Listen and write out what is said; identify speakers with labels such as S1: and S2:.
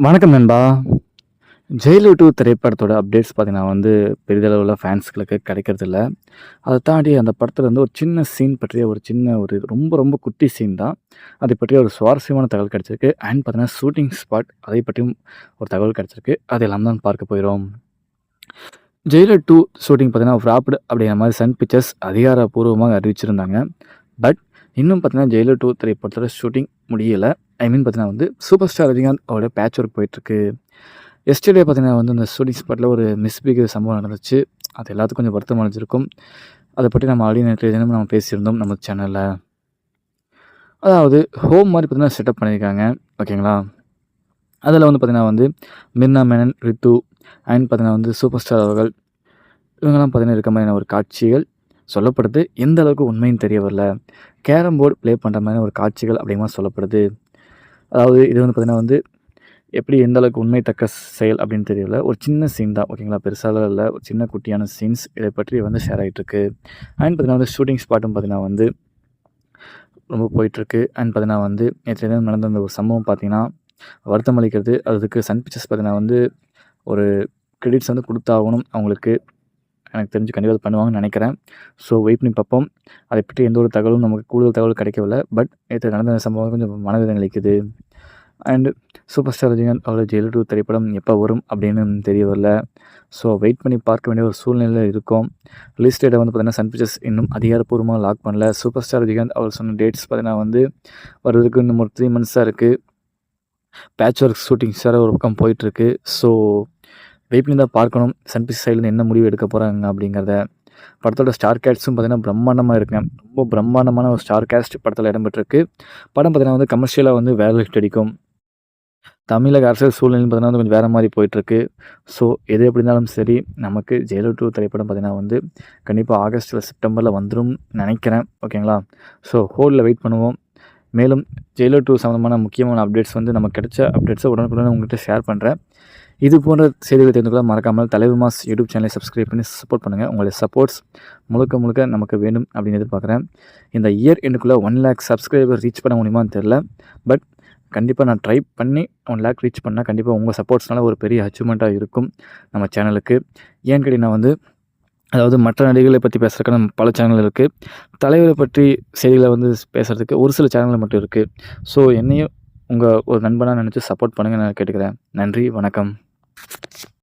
S1: வணக்கம் நண்பா. ஜெயிலர் 2 திரைப்படத்தோட அப்டேட்ஸ் பார்த்தீங்கன்னா பெரிதளவுல ஃபேன்ஸ்களுக்கு கிடைக்கிறதில்ல. அத தாண்டி அந்த படத்துல ஒரு சின்ன சீன் பற்றிய ஒரு சின்ன ஒரு ரொம்ப ரொம்ப குட்டி சீன் தான். அதை பற்றிய ஒரு சுவாரஸ்யமான தகவல் கிடைச்சிருக்கு. அண்ட் பார்த்தீங்கன்னா ஷூட்டிங் ஸ்பாட் அதை பற்றியும் ஒரு தகவல் கிடைச்சிருக்கு. அதெல்லாம் தான் பார்க்க போகிறோம். ஜெயிலர் 2 ஷூட்டிங் பார்த்தீங்கன்னா ஃப்ளாப்டு அப்படிங்கிற மாரி சன் பிக்சர்ஸ் அதிகாரப்பூர்வமாக அறிவிச்சிருந்தாங்க. பட் இன்னும் பார்த்தீங்கன்னா ஜெயிலர் 2 திரைப்படத்தோட ஷூட்டிங் முடியல. ஐ மீன் பார்த்தீங்கன்னா சூப்பர் ஸ்டார் ரஜினிகாந்த் அவரோட பேட்ச் ஒர்க் போயிட்டுருக்கு. எஸ்டர்டே பார்த்தீங்கன்னா அந்த ஷூட்டிங் ஸ்பாட்ல ஒரு மிஸ்பிஹேவ் சம்பவம் நடந்துச்சு. அது எல்லாத்துக்கும் கொஞ்சம் வருத்தம் அடைஞ்சிருக்கும். அத பற்றி நம்ம ஆல்ரெடி நேற்றைய தினம் நம்ம பேசியிருந்தோம் நம்ம சேனல்ல. அதாவது ஹோம் மாரி பார்த்தீங்கன்னா செட்டப் பண்ணியிருக்காங்க. ஓகேங்களா? அதில பார்த்தீங்கன்னா மிர்னா மேனன், ரித்து அண்ட் பார்த்தீங்கன்னா சூப்பர் ஸ்டார் அவர்கள் இவங்கலாம் பார்த்தீங்கன்னா இருக்க மாதிரியான ஒரு காட்சிகள் சொல்லப்படுது. எந்த அளவுக்கு உண்மைன்னு தெரிய வரல. கேரம் போர்டு ப்ளே பண்ணுற மாதிரியான ஒரு காட்சிகள் அப்படிங்கிற மாரி சொல்லப்படுது. அதாவது இது பார்த்தீங்கன்னா எப்படி எந்த அளவுக்கு உண்மை தக்க செயல் அப்படின்னு தெரியல. ஒரு சின்ன சீன் தான். ஓகேங்களா? பெருசாலாம் இல்ல. ஒரு சின்ன குட்டியான சீன்ஸ் இதை பற்றி ஷேர் ஆயிட்டுருக்கு. அண்ட் பார்த்தீங்கன்னா ஷூட்டிங் ஸ்பாட்டும் பார்த்தீங்கன்னா ரொம்ப போயிட்டுருக்கு. அண்ட் பார்த்தீங்கன்னா நேற்றைய தினம் நடந்த அந்த ஒரு சம்பவம் பார்த்தீங்கன்னா, வருத்தம் அளிக்கிறது. அதுக்கு சன் பிக்சர்ஸ் பார்த்தீங்கன்னா ஒரு கிரெடிட்ஸ் குடுத்தாகணும் அவங்களுக்கு. எனக்கு தெரிஞ்சு கண்டிப்பா அது பண்ணுவாங்கன்னு நெனைக்கிறேன். ஸோ வெயிட் பண்ணி பார்ப்போம். அதை பற்றி எந்த ஒரு தகவலும் நமக்கு கூடுதல் தகவல் கிடைக்கவில்லை. பட் நேற்று நடந்த சம்பவம் கொஞ்சம் மனவேதனை அளிக்குது. அண்ட் சூப்பர் ஸ்டார் ரஜினிகாந்த் அவரோட ஜெயிலர் 2 திரைப்படம் எப்போ வரும் அப்படின்னு தெரிய வரல. ஸோ வெயிட் பண்ணி பார்க்க வேண்டிய ஒரு சூழ்நிலையில இருக்கோம். ரிலீஸ் டேட்டை பார்த்தீங்கன்னா சன் பிக்சர்ஸ் இன்னும் அதிகாரப்பூர்வமாக லாக் பண்ணல. சூப்பர் ஸ்டார் ரஜினிகாந்த் அவர் சொன்ன டேட்ஸ் பார்த்தீங்கன்னா வர்றதுக்கு இன்னும் ஒரு 3 மந்த்ஸ் தான் இருக்குது. பேட்ச் ஒர்க் ஷூட்டிங்ஸ் வேறு ஒரு பக்கம் போயிட்டுருக்கு. ஸோ வெயிட் பண்ணி தான் பார்க்கணும். சன் பிக்சர்ஸ் சைட்லேருந்து என்ன முடிவு எடுக்க போகிறாங்க அப்படிங்கிறத. படத்தோட ஸ்டார் கேஸ்ட்டும் பார்த்தீங்கன்னா பிரம்மாண்டமாக இருக்குங்க. ரொம்ப பிரம்மாண்டமான ஒரு ஸ்டார் கேஸ்ட் படத்தில் இடம்பெற்றிருக்கு. படம் பார்த்தீங்கன்னா கமர்ஷியலாக வேற லிஸ்ட் அடிக்கும். தமிழக அரசியல் சூழ்நிலைன்னு பார்த்தீங்கன்னா கொஞ்சம் வேறு மாதிரி போயிட்டுருக்கு. ஸோ எது எப்படி இருந்தாலும் சரி, நமக்கு ஜெயிலர் 2 திரைப்படம் பார்த்தீங்கன்னா கண்டிப்பாக ஆகஸ்ட்டில் செப்டம்பரில் வந்துரும்னு நினைக்கிறேன். ஓகேங்களா? ஸோ ஹோல்டில் வெயிட் பண்ணுவோம். மேலும் ஜெயிலர் 2 சம்மந்தமான முக்கியமான அப்டேட்ஸ் நமக்கு கிடைச்ச அப்டேட்ஸை உடனுக்குடன் உங்கள்கிட்ட ஷேர் பண்ணுறேன். இது போன்ற செய்திகளை தெரிந்து கொள்ள மறக்காமல் தலைவர் மாஸ் யூடியூப் சேனலை சப்ஸ்கிரைப் பண்ணி சப்போர்ட் பண்ணுங்கள். உங்களுடைய சப்போர்ட்ஸ் முழுக்க முழுக்க நமக்கு வேண்டும் அப்படின்னு எதிர்பார்க்குறேன். இந்த இயர் எண்டுக்குள்ளே 1,00,000 சப்ஸ்கிரைபர் ரீச் பண்ண முடியுமான்னு தெரில. பட் கண்டிப்பாக நான் ட்ரை பண்ணி 1,00,000 ரீச் பண்ணால் கண்டிப்பாக உங்கள் சப்போர்ட்ஸ்னால ஒரு பெரிய அச்சீவ்மெண்ட்டாக இருக்கும் நம்ம சேனலுக்கு. ஏன்னு கேட்டிங்கன்னா அதாவது மற்ற நடிகர்களை பற்றி பேசுறதுக்கு நம்ம பல சேனல் இருக்குது. தலைவரை பற்றி செய்திகளை பேசுகிறதுக்கு ஒரு சில சேனல் மட்டும் இருக்குது. ஸோ என்னையும் உங்கள் ஒரு நண்பனாக நினச்சி சப்போர்ட் பண்ணுங்கள் நான் கேட்டுக்கிறேன். நன்றி, வணக்கம்.